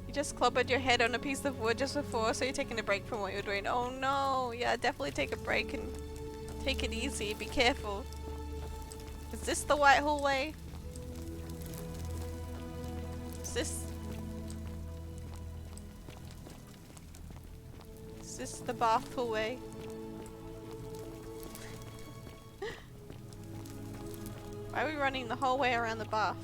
You just clobbered your head on a piece of wood just before, so you're taking a break from what you're doing. Oh no, yeah, definitely take a break and take it easy. Be careful. Is this the white hallway? Is this the bath hallway? Why are we running the whole way around the bath?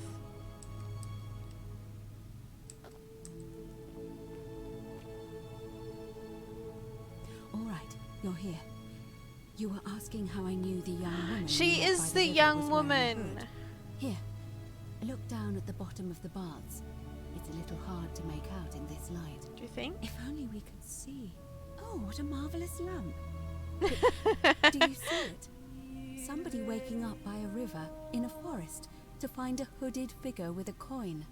Alright, you're here. You were asking how I knew the young woman. She is the young woman! Here, look down at the bottom of the baths. It's a little hard to make out in this light. Do you think? If only we could see. Oh, what a marvelous lamp. Do you see it? Somebody waking up by a river in a forest to find a hooded figure with a coin.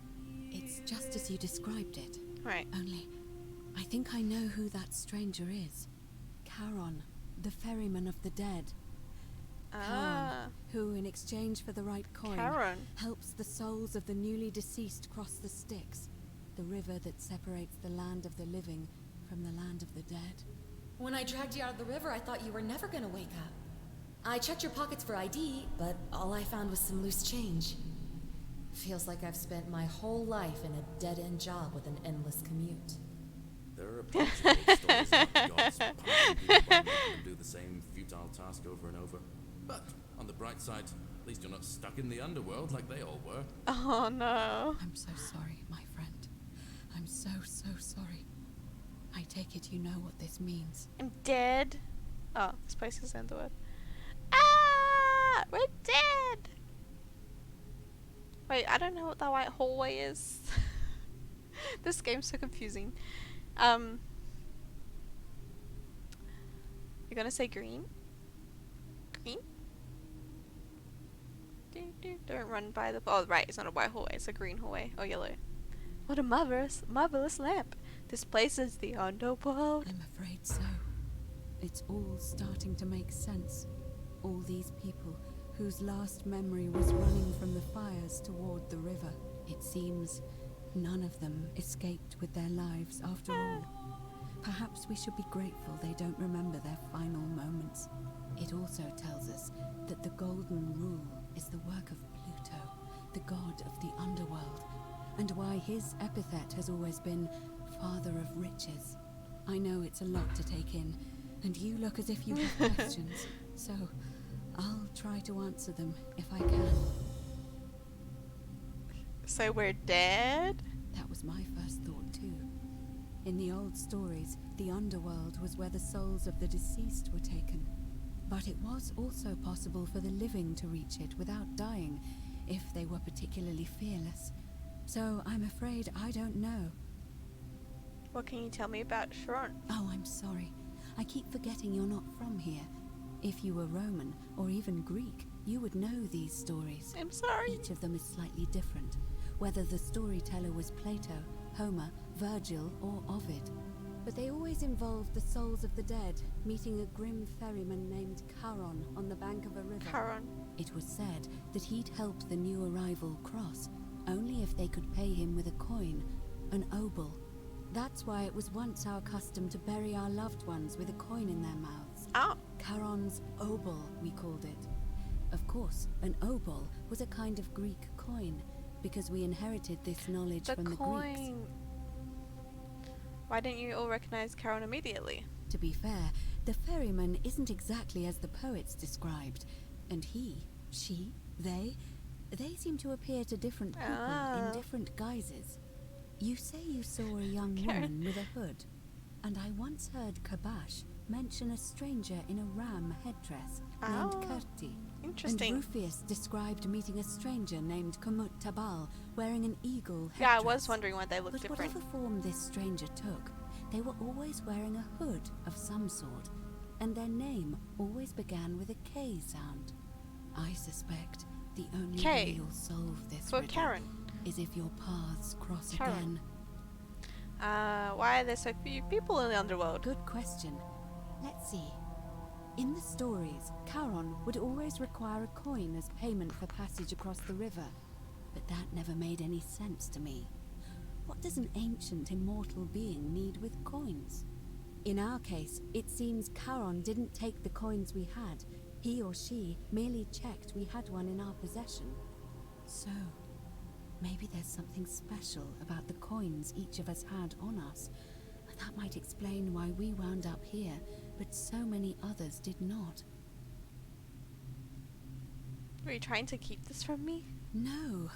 It's just as you described it. Right. Only, I think I know who that stranger is. Charon, the ferryman of the dead. Charon, who, in exchange for the right coin, helps the souls of the newly deceased cross the Styx, the river that separates the land of the living from the land of the dead. When I dragged you out of the river, I thought you were never gonna wake up. I checked your pockets for ID, but all I found was some loose change. Feels like I've spent my whole life in a dead-end job with an endless commute. There are a bunch of old stories about the gods punishing people by making them do the same futile task over and over. But on the bright side, at least you're not stuck in the underworld like they all were. Oh no. I'm so sorry, my friend. I'm so sorry. I take it you know what this means. I'm dead. Oh, this place is Underwood. Ah! We're dead! Wait, I don't know what that white hallway is. This game's so confusing. You're gonna say green? Green? Don't run by the... Oh, right, it's not a white hallway, it's a green hallway. Or yellow. What a marvelous lamp. This place is the underworld. I'm afraid so. It's all starting to make sense. All these people whose last memory was running from the fires toward the river. It seems none of them escaped with their lives after all. Perhaps we should be grateful they don't remember their final moments. It also tells us that the Golden Rule is the work of Pluto, the god of the underworld, and why his epithet has always been Father of Riches. I know it's a lot to take in, and you look as if you have questions, so I'll try to answer them if I can. So we're dead? That was my first thought too. In the old stories, the underworld was where the souls of the deceased were taken. But it was also possible for the living to reach it without dying, if they were particularly fearless. So I'm afraid I don't know. What can you tell me about Sharon? Oh, I'm sorry. I keep forgetting you're not from here. If you were Roman, or even Greek, you would know these stories. I'm sorry. Each of them is slightly different, whether the storyteller was Plato, Homer, Virgil, or Ovid. But they always involved the souls of the dead meeting a grim ferryman named Charon on the bank of a river. Charon. It was said that he'd help the new arrival cross, only if they could pay him with a coin, an obol. That's why it was once our custom to bury our loved ones with a coin in their mouths. Oh. Charon's obol, we called it. Of course, an obol was a kind of Greek coin, because we inherited this knowledge from the Greeks. Why didn't you all recognize Charon immediately? To be fair, the ferryman isn't exactly as the poets described, and he, she, they seem to appear to different people in different guises. You say you saw a young woman with a hood, and I once heard Kabash mention a stranger in a ram headdress named Kerti. Interesting. And Rufius described meeting a stranger named Kumut Tabal wearing an eagle headdress. Yeah, I was wondering why they looked different. Whatever form this stranger took, they were always wearing a hood of some sort, and their name always began with a K sound. I suspect the only way you'll solve this riddle Karen is if your paths cross again. Why are there so few people in the underworld? Good question. Let's see. In the stories, Charon would always require a coin as payment for passage across the river, but that never made any sense to me. What does an ancient immortal being need with coins? In our case, it seems Charon didn't take the coins we had. He or she merely checked we had one in our possession. So, maybe there's something special about the coins each of us had on us. That might explain why we wound up here, but so many others did not. Were you trying to keep this from me? No.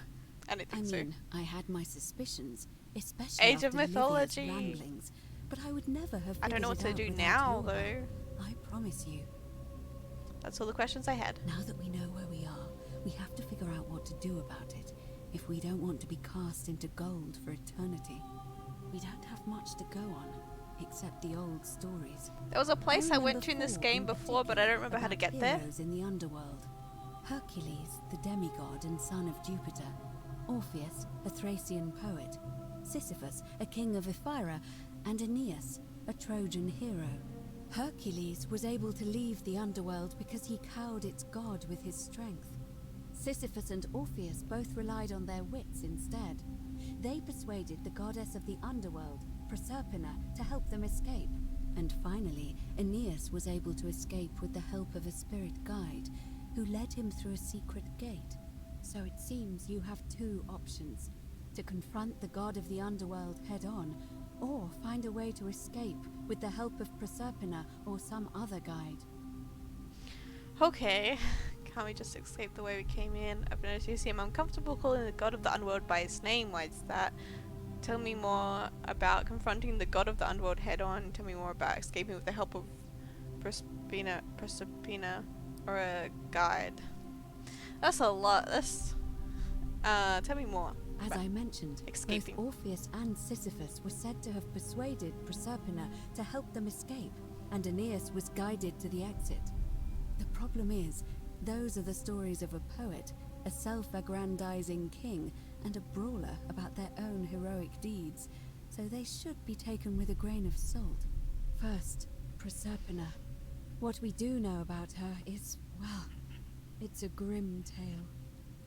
I don't think so. I mean, I had my suspicions, especially Age after of Mythology. Livia's ramblings, but I would never have I don't know what to figured it do out now, without your help. though. I promise you. That's all the questions I had. Now that we know where we are, we have to figure out what to do about it, if we don't want to be cast into gold for eternity. We don't have much to go on, except the old stories. There was a place I went to in this game before, but I don't remember how to get there. Heroes in the underworld. Hercules, the demigod and son of Jupiter. Orpheus, a Thracian poet. Sisyphus, a king of Ephyra. And Aeneas, a Trojan hero. Hercules was able to leave the underworld because he cowed its god with his strength. Sisyphus and Orpheus both relied on their wits instead. They persuaded the goddess of the underworld, Proserpina, to help them escape. And finally, Aeneas was able to escape with the help of a spirit guide, who led him through a secret gate. So it seems you have two options: to confront the god of the underworld head-on, or find a way to escape with the help of Proserpina or some other guide. Okay. Can't we just escape the way we came in? I've noticed you seem uncomfortable calling the god of the underworld by his name. Why is that? Tell me more about confronting the god of the underworld head on. Tell me more about escaping with the help of Proserpina, or a guide. That's a lot. That's tell me more. As I mentioned, escaping. both Orpheus and Sisyphus were said to have persuaded Proserpina to help them escape, and Aeneas was guided to the exit. The problem is, those are the stories of a poet, a self-aggrandizing king, and a brawler about their own heroic deeds, so they should be taken with a grain of salt. First, Proserpina. What we do know about her is, well, it's a grim tale.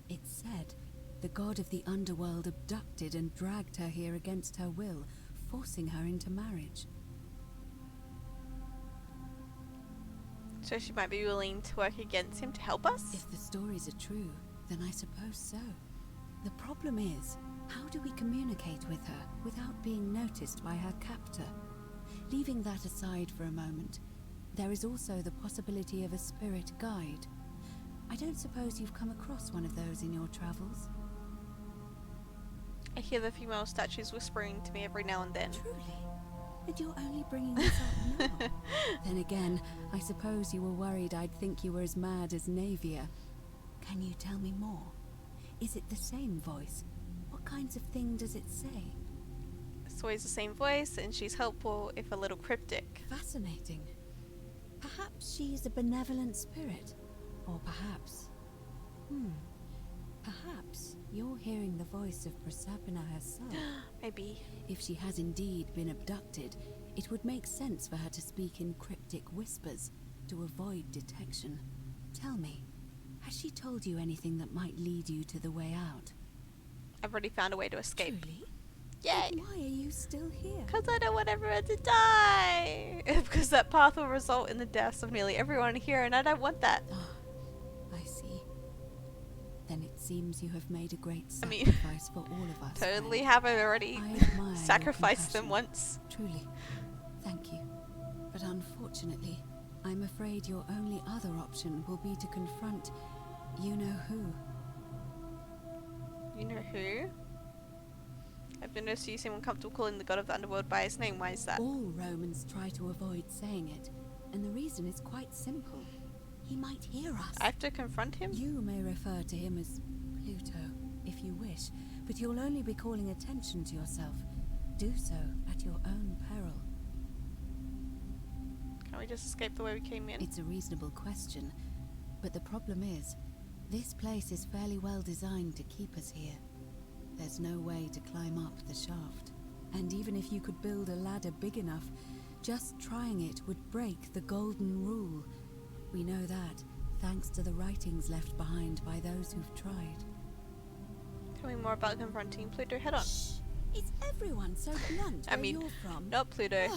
It's said the god of the underworld abducted and dragged her here against her will, forcing her into marriage. So she might be willing to work against him to help us? If the stories are true, then I suppose so. The problem is, how do we communicate with her without being noticed by her captor? Leaving that aside for a moment, there is also the possibility of a spirit guide. I don't suppose you've come across one of those in your travels? I hear the female statues whispering to me every now and then. Truly? And you're only bringing this up now? Then again, I suppose you were worried I'd think you were as mad as Navia. Can you tell me more? Is it the same voice? What kinds of thing does it say? It's always the same voice, and she's helpful if a little cryptic. Fascinating. Perhaps she's a benevolent spirit. Or perhaps... Perhaps you're hearing the voice of Proserpina herself. Maybe. If she has indeed been abducted, it would make sense for her to speak in cryptic whispers to avoid detection. Tell me, has she told you anything that might lead you to the way out? I've already found a way to escape. Truly? Yay! Then why are you still here? Because I don't want everyone to die! Because that path will result in the deaths of nearly everyone here, and I don't want that. I see. Then it seems you have made a great sacrifice for all of us. Totally have. I already sacrificed them once. Truly. Thank you. But unfortunately, I'm afraid your only other option will be to confront you-know-who. You know who? I've noticed you seem uncomfortable calling the god of the underworld by his name. Why is that? All Romans try to avoid saying it, and the reason is quite simple. He might hear us. I have to confront him? You may refer to him as Pluto, if you wish, but you'll only be calling attention to yourself. Do so at your own peril. Can't we just escape the way we came in? It's a reasonable question, but the problem is, this place is fairly well designed to keep us here. There's no way to climb up the shaft. And even if you could build a ladder big enough, just trying it would break the golden rule. We know that, thanks to the writings left behind by those who've tried. Tell me more about confronting Pluto head on. Shh! Is everyone so blunt where you're from? Not Pluto.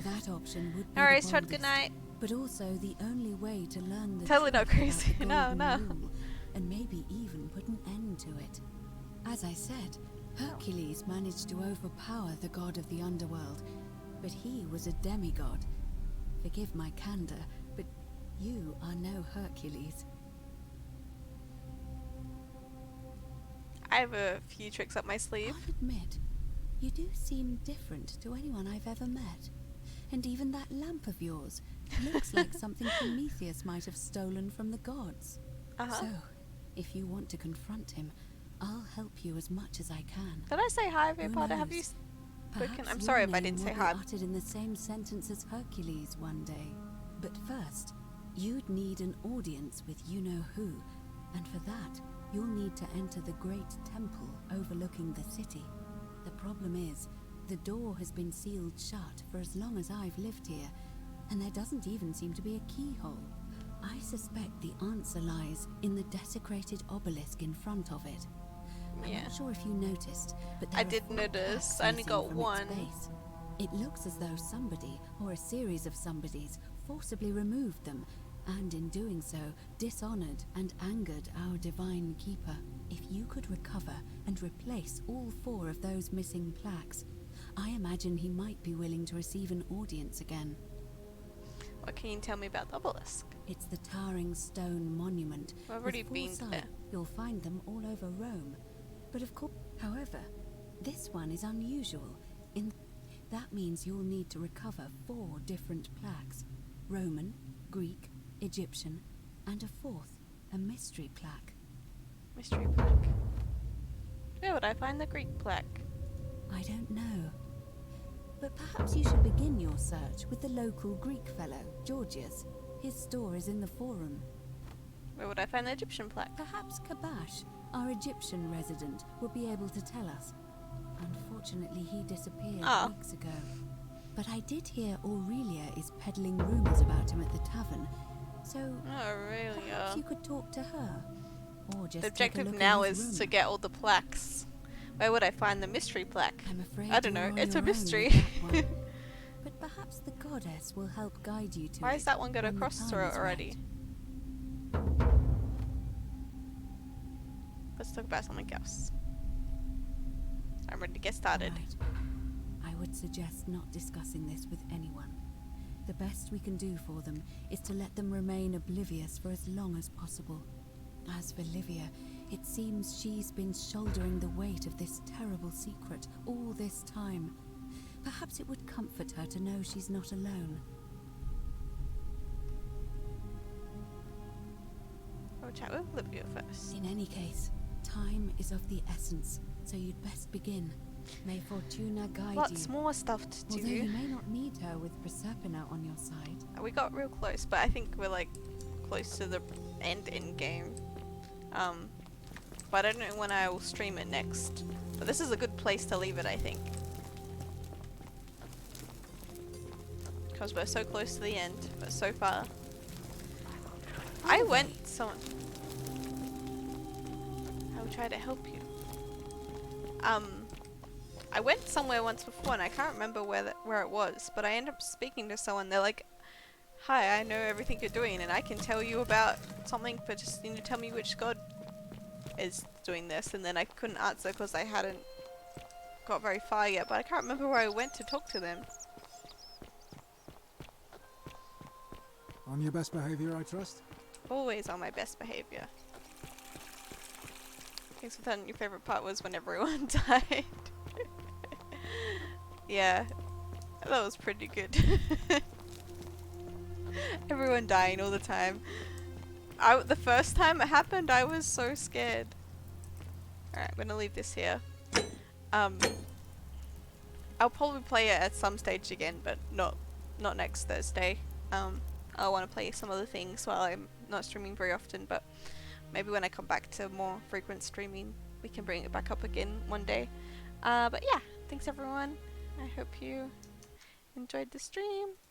That option would be Alright, the Strad, boldest, good night. but also the only way to learn the Totally truth not crazy. about the No, golden no. rule, and maybe even put an end to it. As I said, Hercules managed to overpower the god of the underworld, but he was a demigod. Forgive my candor, but you are no Hercules. I have a few tricks up my sleeve. I'll admit, you do seem different to anyone I've ever met. And even that lamp of yours looks like something Prometheus might have stolen from the gods. So, if you want to confront him, I'll help you as much as I can. Did I say hi, Who Vampire? Have you knows? spoken? Perhaps I'm your sorry if I name didn't say will be hi. uttered in the same sentence as Hercules one day. But first, you'd need an audience with you-know-who, and for that, you'll need to enter the great temple overlooking the city. The problem is, the door has been sealed shut for as long as I've lived here, and there doesn't even seem to be a keyhole. I suspect the answer lies in the desecrated obelisk in front of it. I'm not sure if you noticed, but there I are did 4 notice. cracks I only missing got from one. its base. It looks as though somebody, or a series of somebodies, forcibly removed them, and in doing so, dishonored and angered our divine keeper. If you could recover and replace all 4 of those missing plaques, I imagine he might be willing to receive an audience again. What can you tell me about the obelisk? It's the towering stone monument. I've already With been 4 there. sides, you'll find them all over Rome. But of course, however, This one is unusual. That means you'll need to recover 4 different plaques. Roman, Greek, Egyptian, and a 4th, a mystery plaque. Mystery plaque. Where would I find the Greek plaque? I don't know. But perhaps you should begin your search with the local Greek fellow, Georgius. His store is in the forum. Where would I find the Egyptian plaque? Perhaps Kabash, our Egyptian resident, will be able to tell us. Unfortunately, he disappeared weeks ago. But I did hear Aurelia is peddling rumors about him at the tavern. So perhaps you could talk to her. Or just the objective now is to get all the plaques. Where would I find the mystery plaque? I'm afraid I don't know. It's a mystery. But perhaps the goddess will help guide you to Why is that one got across to it already? Let's talk about something else. I'm ready to get started. Right. I would suggest not discussing this with anyone. The best we can do for them is to let them remain oblivious for as long as possible. As for Livia, it seems she's been shouldering the weight of this terrible secret all this time. Perhaps it would comfort her to know she's not alone. I'll chat with Livia first. In any case, time is of the essence, so you'd best begin. May Fortuna guide you. Lots more stuff to do. Although you may not need her with Proserpina on your side. We got real close, but I think we're like close to the end game. But I don't know when I will stream it next. But this is a good place to leave it, I think. Because we're so close to the end, but so far. I went someone. I will try to help you. I went somewhere once before and I can't remember where it was, but I ended up speaking to someone. They're like, "Hi, I know everything you're doing and I can tell you about something, but just need to tell me which god is doing this." And then I couldn't answer because I hadn't got very far yet, but I can't remember where I went to talk to them. On your best behavior, I trust? Always on my best behavior. Thanks for telling your favorite part was when everyone died. Yeah, that was pretty good. Everyone dying all the time. The first time it happened, I was so scared. Alright, I'm gonna leave this here. I'll probably play it at some stage again, but not next Thursday. I want to play some other things while I'm not streaming very often, but maybe when I come back to more frequent streaming, we can bring it back up again one day. But yeah, thanks everyone. I hope you enjoyed the stream.